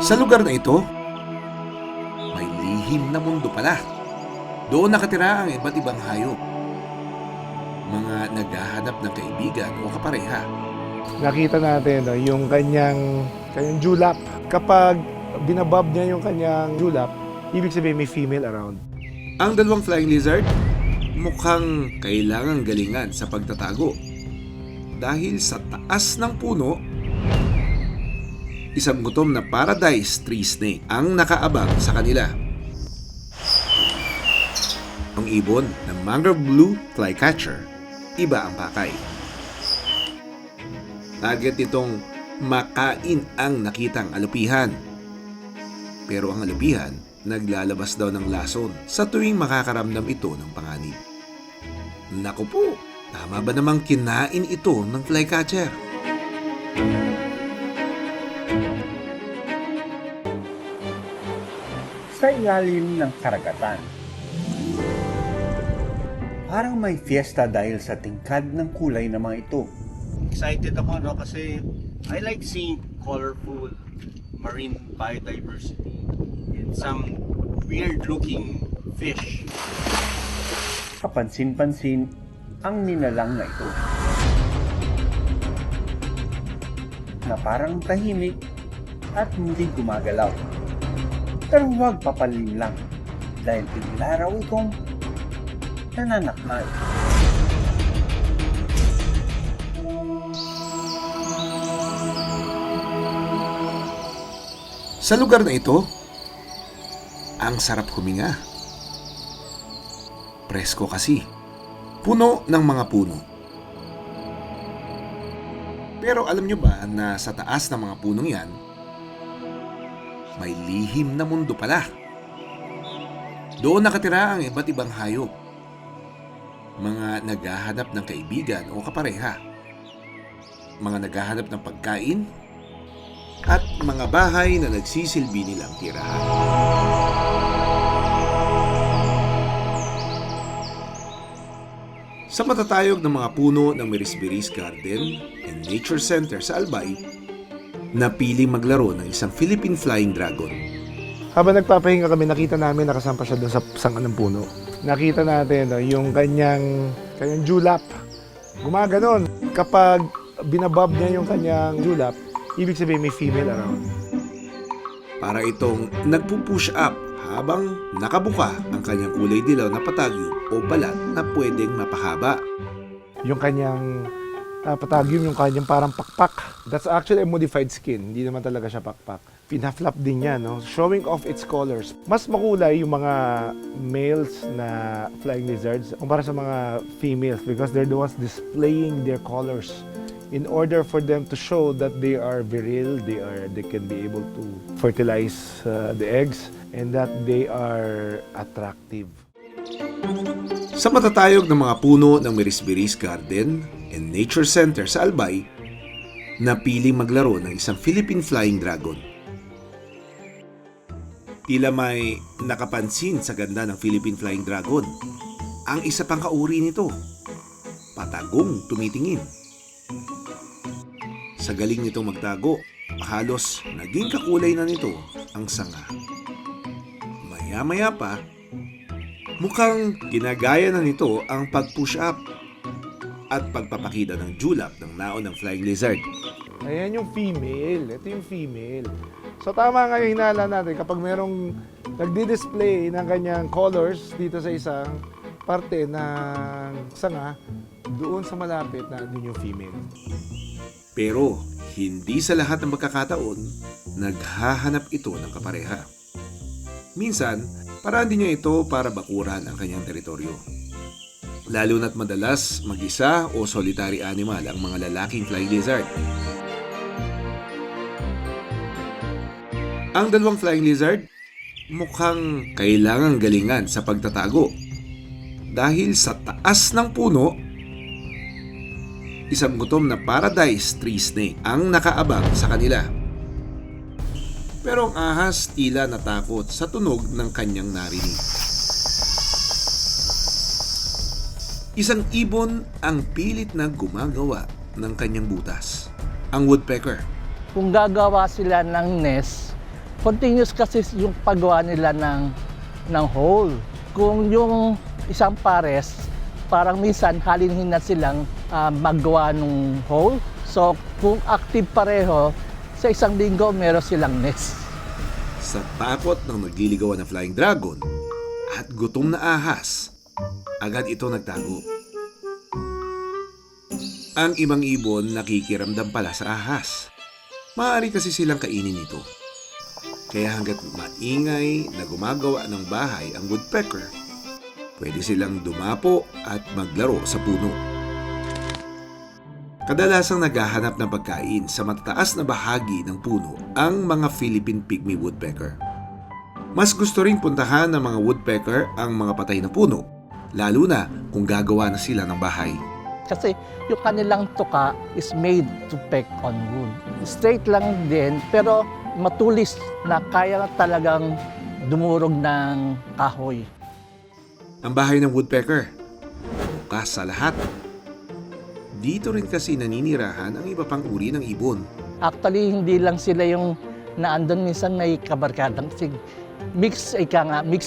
Sa lugar na ito, may lihim na mundo pala. Doon nakatira ang iba't ibang hayop. Mga naghahanap ng kaibigan o kapareha. Nakita natin yung kanyang julap. Kapag binabob niya yung kanyang julap, ibig sabihin may female around. Ang dalawang flying lizard, mukhang kailangang galingan sa pagtatago. Dahil sa taas ng puno, isang gutom na paradise tree snake ang nakaabang sa kanila. Ang ibon ng mangrove blue flycatcher, iba ang pakay. Target nitong makain ang nakitang alupihan. Pero ang alupihan, naglalabas daw ng lason sa tuwing makakaramdam ito ng panganib. Naku po, tama ba namang kinain ito ng flycatcher? Sa ilalim ng karagatan. Parang may fiesta dahil sa tingkad ng kulay ng mga ito. Excited ako kasi I like seeing colorful marine biodiversity and some weird looking fish. Kapansin-pansin ang nilalang na ito. Na parang tahimik at hindi gumagalaw. Pero huwag papalim lang dahil bigla raw itong nananakmal. Sa lugar na ito, ang sarap huminga. Presko kasi. Puno ng mga puno. Pero alam nyo ba na sa taas ng mga punong yan, may lihim na mundo pala. Doon nakatira ang iba't ibang hayop. Mga naghahanap ng kaibigan o kapareha. Mga naghahanap ng pagkain at mga bahay na nagsisilbi nilang tirahan. Sa matatayog ng mga puno ng Mirisbiris Garden and Nature Center sa Albay, napiling maglaro ng isang Philippine Flying Dragon. Habang nagpapahinga kami, nakita namin nakasampa siya doon sa sanga ng puno. Nakita natin yung kanyang julap. Gumaganon. Kapag binabob niya yung kanyang julap, ibig sabihin may female around. Para itong nagpo-push up habang nakabuka ang kanyang kulay dilaw na patagyum o balat na pwedeng mapahaba. Yung kanyang patagyum, yung kanyang parang pakpak. That's actually a modified skin. Hindi naman talaga siya pakpak. Pinaflap din niya, no? Showing off its colors. Mas makulay yung mga males na flying lizards kumpara sa mga females because they're the ones displaying their colors. In order for them to show that they are viril, they can be able to fertilize the eggs, and that they are attractive. Sa matatayog ng mga puno ng Mirisbiris Garden and Nature Center sa Albay, napiling maglaro ng isang Philippine Flying Dragon. Tila may nakapansin sa ganda ng Philippine Flying Dragon. Ang isa pang kauri nito, patagong tumitingin. Sa galing nitong magtago, halos naging kakulay na nito ang sanga. Maya-maya pa, mukhang ginagaya na nito ang pag-push up at pagpapakita ng julap ng naon ng flying lizard. Ayan yung female. Ito yung female. So tama nga yung hinala natin kapag merong nagdi-display ng kanyang colors dito sa isang parte ng sanga, doon sa malapit na din yung female. Pero hindi sa lahat ng magkakataon, naghahanap ito ng kapareha. Minsan, paraan din niya ito para bakuran ang kanyang teritoryo. Lalo na't madalas mag-isa o solitary animal ang mga lalaking flying lizard. Ang dalawang flying lizard, mukhang kailangang galingan sa pagtatago. Dahil sa taas ng puno, isang gutom na paradise tree snake ang nakaabang sa kanila. Pero ang ahas tila natakot sa tunog ng kanyang narinig. Isang ibon ang pilit na gumagawa ng kanyang butas. Ang woodpecker, kung gagawa sila ng nest, continuous kasi yung paggawa nila ng hole. Kung yung isang pares, parang minsan halinhin na silang maggawa ng hole. So kung active pareho, sa isang linggo meron silang nest. Sa takot ng nagliligawan na flying dragon at gutom na ahas, agad ito nagtago. Ang ibang ibon nakikiramdam pala sa ahas. Maaari kasi silang kainin ito. Kaya hanggat maingay na gumagawa ng bahay ang woodpecker, pwede silang dumapo at maglaro sa puno. Kadalasang naghahanap ng pagkain sa matataas na bahagi ng puno ang mga Philippine pygmy woodpecker. Mas gusto ring puntahan ng mga woodpecker ang mga patay na puno, lalo na kung gagawa na sila ng bahay. Kasi yung kanilang tuka is made to peck on wood. Straight lang din, pero matulis na kaya talagang dumurog ng kahoy. Ang bahay ng woodpecker, bukas sa lahat. Dito rin kasi naninirahan ang iba pang uri ng ibon. Actually, hindi lang sila yung naandun, minsan may kabarkadang mixed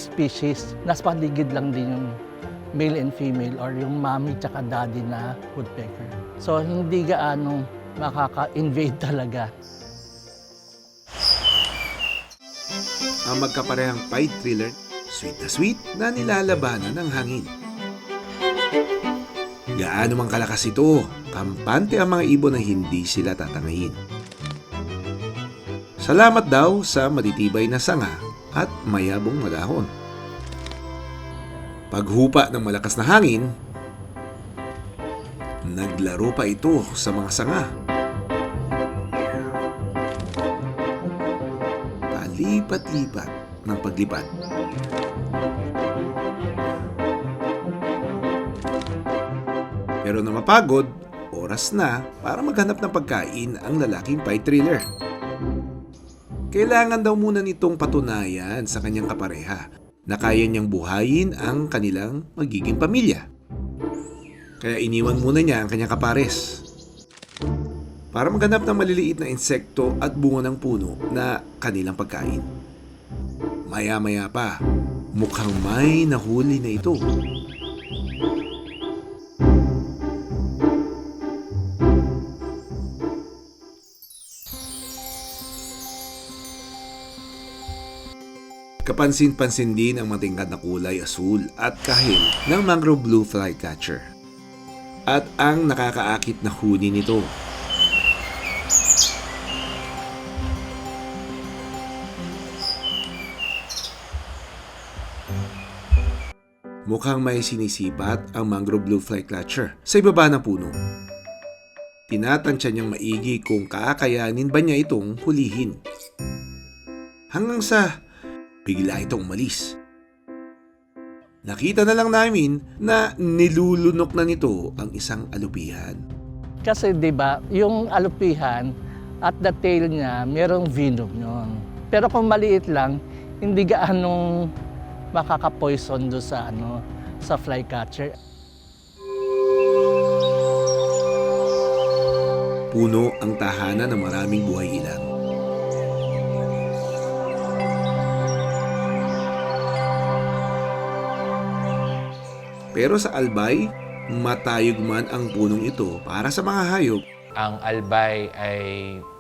species. Nasa paligid lang din yung male and female or yung mommy tsaka daddy na woodpecker. So hindi gaano makaka-invade talaga. Ang magkaparehang pied triller, sweet na nilalabanan ng hangin. Gaano mang kalakas ito, kampante ang mga ibon na hindi sila tatangayin. Salamat daw sa matitibay na sanga at mayabong na dahon. Paghupa ng malakas na hangin, naglaro pa ito sa mga sanga. Palipat-lipat ng paglipat. Pero na mapagod, oras na para maghanap ng pagkain ang lalaking pied triller. Kailangan daw muna nitong patunayan sa kanyang kapareha na kaya niyang buhayin ang kanilang magiging pamilya. Kaya iniwan muna niya ang kanyang kapares para maghanap ng maliliit na insekto at bunga ng puno na kanilang pagkain. Maya-maya pa, mukhang may nahuli na ito. Kapansin-pansin din ang matingkad na kulay asul at kahil ng mangrove blue flycatcher. At ang nakakaakit na huni nito. Mukhang may sinisipat ang mangrove blue flycatcher sa ibaba ng puno. Tinatansya niyang maigi kung kakayanin ba niya itong hulihin. Hanggang sa bigla itong umalis. Nakita na lang namin na nilulunok na nito ang isang alupihan. Kasi 'di ba, yung alupihan at the tail niya, merong venom yun. Pero kung maliit lang, hindi gaanong makaka-poison do sa sa flycatcher. Puno ang tahanan ng maraming buhay ilang. Pero sa Albay, matayog man ang punong ito para sa mga hayop. Ang Albay ay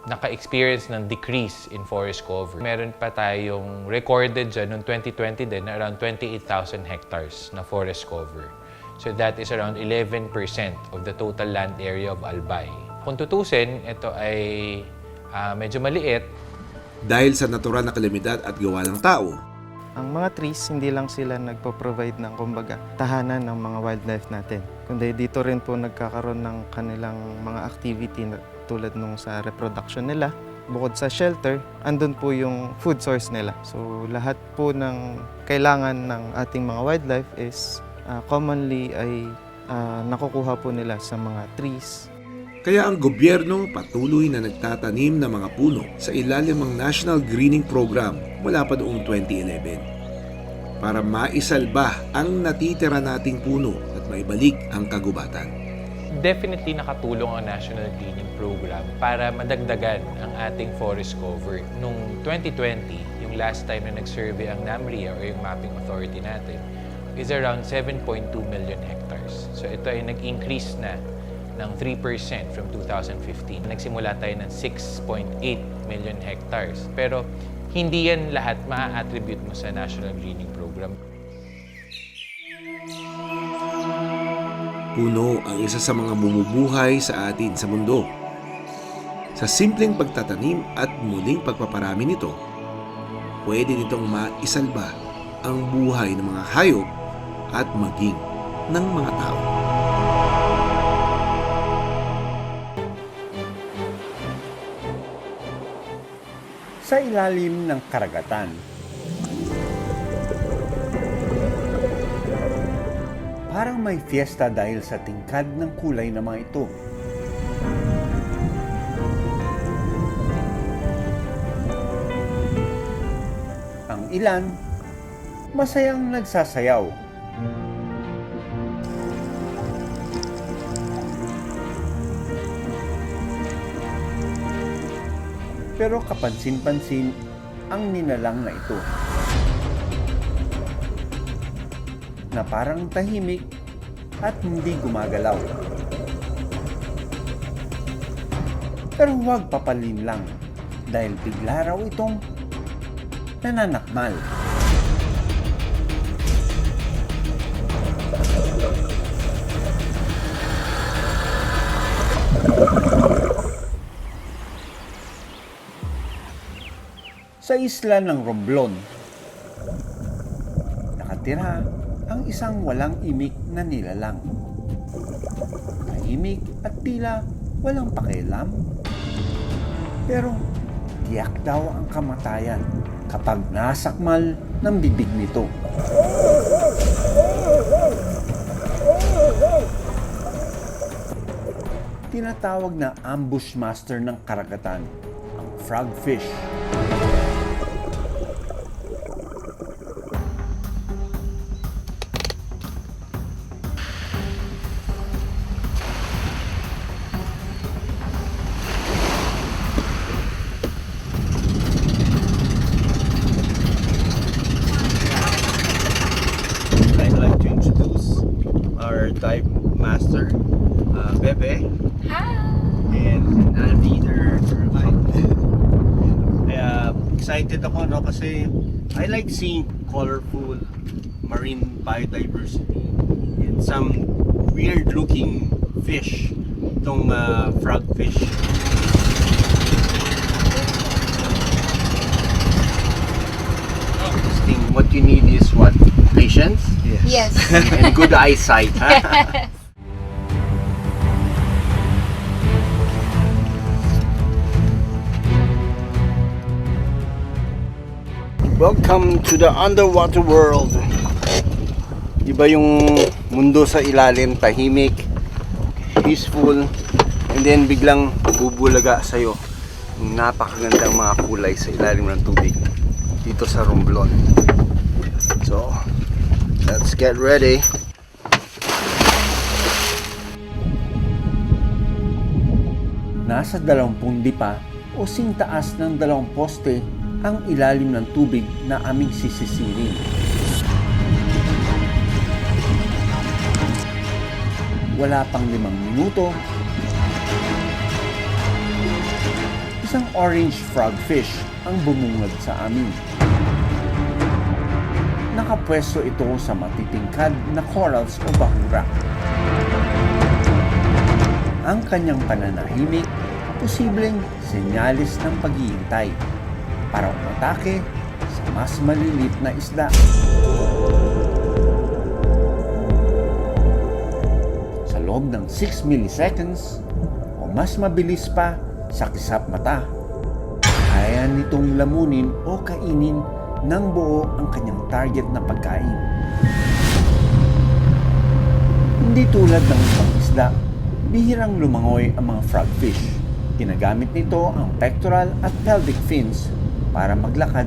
naka-experience ng decrease in forest cover. Meron pa tayong recorded dyan noong 2020 din na around 28,000 hectares na forest cover. So that is around 11% of the total land area of Albay. Kung tutusin, ito ay medyo maliit. Dahil sa natural na kalamidad at gawa ng tao, ang mga trees, hindi lang sila nagpo-provide ng kumbaga tahanan ng mga wildlife natin. Kundi dito rin po nagkakaroon ng kanilang mga activity tulad nung sa reproduction nila. Bukod sa shelter, andun po yung food source nila. So lahat po ng kailangan ng ating mga wildlife is commonly ay nakukuha po nila sa mga trees. kaya ang gobyerno patuloy na nagtatanim ng mga puno sa ilalim ng National Greening Program mula pa noong 2011 para maisalba ang natitira nating puno at maibalik ang kagubatan. definitely nakatulong ang National Greening Program para madagdagan ang ating forest cover. Noong 2020, yung last time na nag-survey ang NAMRIA o yung mapping authority natin, is around 7.2 million hectares. So ito ay nag-increase na ng 3% from 2015. Nagsimula tayo ng 6.8 million hectares. Pero hindi yan lahat ma-attribute mo sa National Greening Program. Puno ang isa sa mga bumubuhay sa atin sa mundo. Sa simpleng pagtatanim at muling pagpaparami nito, pwede nitong maisalba ang buhay ng mga hayop at maging ng mga tao. Sa ilalim ng karagatan, parang may fiesta dahil sa tingkad ng kulay ng mga ito. Ang ilan, masayang nagsasayaw. Pero kapansin-pansin ang ninalang na ito, na parang tahimik at hindi gumagalaw. Pero huwag papalin lang dahil bigla raw itong nananakmal. Sa isla ng Romblon, nakatira ang isang walang imik na nilalang. Tahimik at tila walang pakialam. Pero tiyak daw ang kamatayan kapag nasakmal ng bibig nito. Tinatawag na ambush master ng karagatan, ang frogfish. I'd like to introduce our dive master, Bebe. Hi! And Alvina. Excited ako, no, kasi I like seeing colorful marine biodiversity and some weird looking fish, itong frogfish. What you need is what? Patience? Yes. And good eyesight. Welcome to the underwater world. Iba yung mundo sa ilalim, tahimik, peaceful, and then biglang bubulaga sa'yo yung napakagandang mga kulay sa ilalim ng tubig dito sa Romblon. So, let's get ready. Nasa 20 dipa o singtaas ng 2 poste ang ilalim ng tubig na aming sisisirin. Wala pang 5 minuto, isang orange frogfish ang bumungad sa amin. Nakapwesto ito sa matitingkad na corals o bahura. Ang kanyang pananahimik, posibleng senyalis ng paghihintay para umatake sa mas malilit na isda. Sa loob ng 6 milliseconds o mas mabilis pa sa kisap mata, kaya nitong lamunin o kainin ng buo ang kanyang target na pagkain. Hindi tulad ng ibang isda, bihirang lumangoy ang mga frogfish. Ginagamit nito ang pectoral at pelvic fins para maglakad.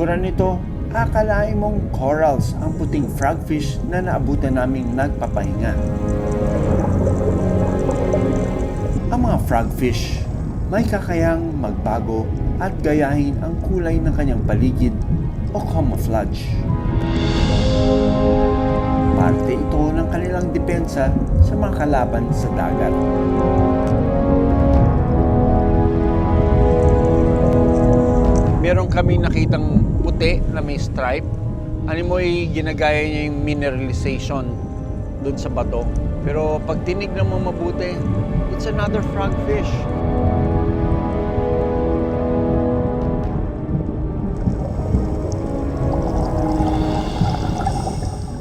itsura nito, akalain mong corals ang puting frogfish na naabutan naming nagpapahinga. Ang mga frogfish may kakayang magbago at gayahin ang kulay ng kanyang paligid o camouflage. Parte ito ng kanilang depensa sa mga kalaban sa dagat. Meron kami nakitang puti na may stripe. Ano mo ginagaya niya yung mineralization doon sa bato. Pero pag tinignan mo mabuti, it's another frogfish.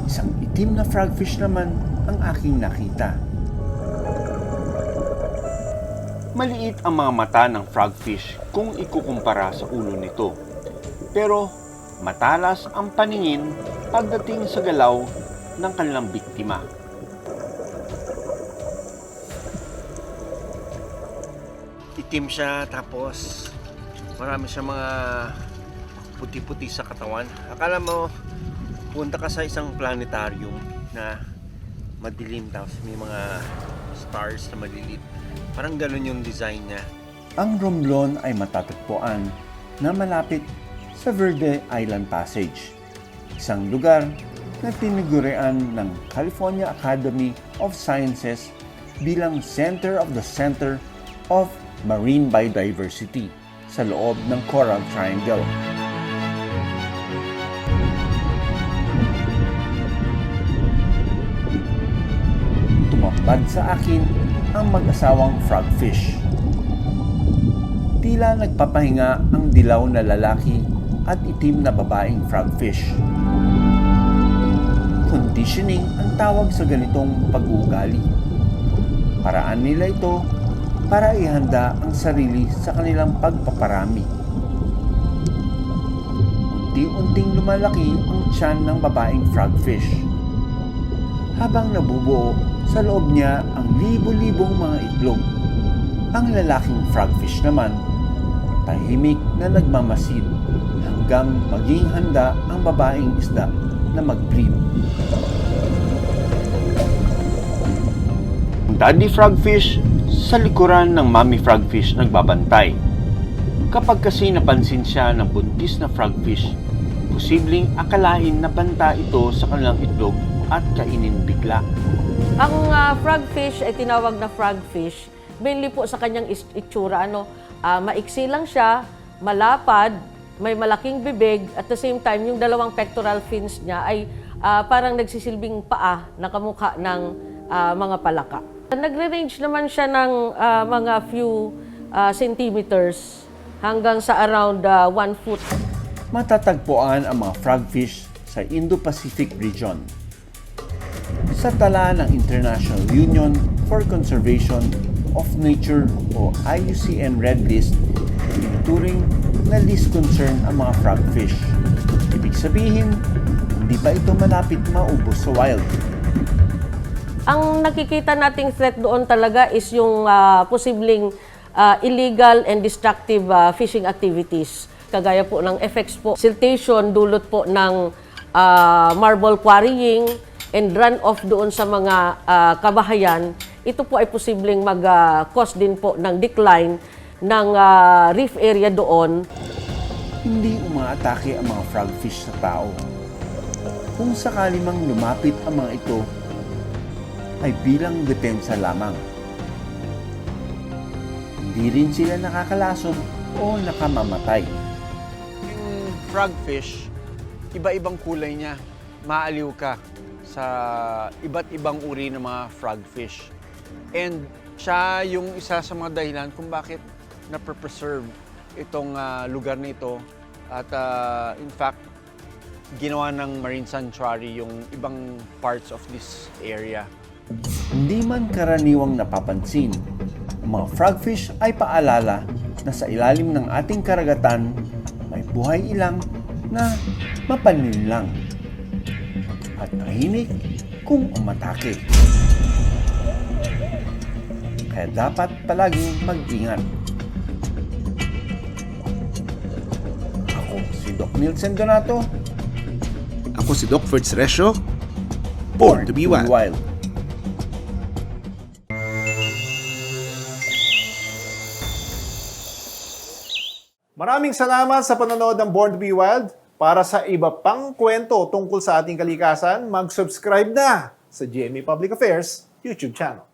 Isang itim na frogfish naman ang aking nakita. Maliit ang mga mata ng frogfish kung ikukumpara sa ulo nito. Pero matalas ang paningin pagdating sa galaw ng kanilang biktima. Itim siya, tapos marami siya mga puti-puti sa katawan. Akala mo, punta ka sa isang planetarium na madilim, tapos may mga stars na maliliit. Parang ganun yung design niya. Ang Romblon ay matatagpuan na malapit sa Verde Island Passage, isang lugar na tinigurean ng California Academy of Sciences bilang Center of Marine Biodiversity sa loob ng Coral Triangle. Tumambad sa akin ang mag-asawang frogfish. Tila nagpapahinga ang dilaw na lalaki at itim na babaeng frogfish. Conditioning ang tawag sa ganitong pag-uugali. Paraan nila ito para ihanda ang sarili sa kanilang pagpaparami. Unti-unting lumalaki ang tiyan ng babaeng frogfish. Habang nabubuo sa loob niya ang libo-libong mga itlog. Ang lalaking frogfish naman, tahimik na nagmamasid hanggang maging handa ang babaeng isda na mag-breed. Ang daddy frogfish sa likuran ng mommy frogfish nagbabantay. Kapag kasi napansin siya ng buntis na frogfish, posibleng akalain na banta ito sa kanilang itlog at kainin bigla. Ang frogfish ay tinawag na frogfish mainly po sa kanyang itsura. Maiksi lang siya, malapad, may malaking bibig, at the same time, yung dalawang pectoral fins niya ay parang nagsisilbing paa na kamukha ng mga palaka. Nagre-range naman siya ng mga few centimeters hanggang sa around 1 foot. Matatagpuan ang mga frogfish sa Indo-Pacific region. Sa tala ng International Union for Conservation of Nature o IUCN Red List, tinuturing na least concern ang mga frogfish. Ibig sabihin, hindi pa ito malapit maubos sa wild. Ang nakikita nating threat doon talaga is yung posibleng illegal and destructive fishing activities. Kagaya po ng effects po, siltation, dulot po ng marble quarrying, and run-off doon sa mga kabahayan. Ito po ay posibleng mag-cause din po ng decline ng reef area doon. Hindi umaatake ang mga frogfish sa tao. Kung sakali mang lumapit ang mga ito, ay bilang depensa lamang. Hindi rin sila nakakalason o nakamamatay. Yung frogfish, iba-ibang kulay niya. Maaliw ka sa iba't ibang uri ng mga frogfish. And siya yung isa sa mga dahilan kung bakit na-preserve itong lugar nito. At in fact, ginawa ng Marine Sanctuary yung ibang parts of this area. Hindi man karaniwang napapansin, ang mga frogfish ay paalala na sa ilalim ng ating karagatan may buhay ilang na mapanlinlang at mahinig kung umatake. Kaya dapat palaging mag-ingat. Ako si Doc Nielsen Donato. Ako si Doc Ferds Resio. Born to be wild. Maraming salamat sa panonood ng Born to be Wild. Para sa iba pang kwento tungkol sa ating kalikasan, mag-subscribe na sa GMA Public Affairs YouTube channel.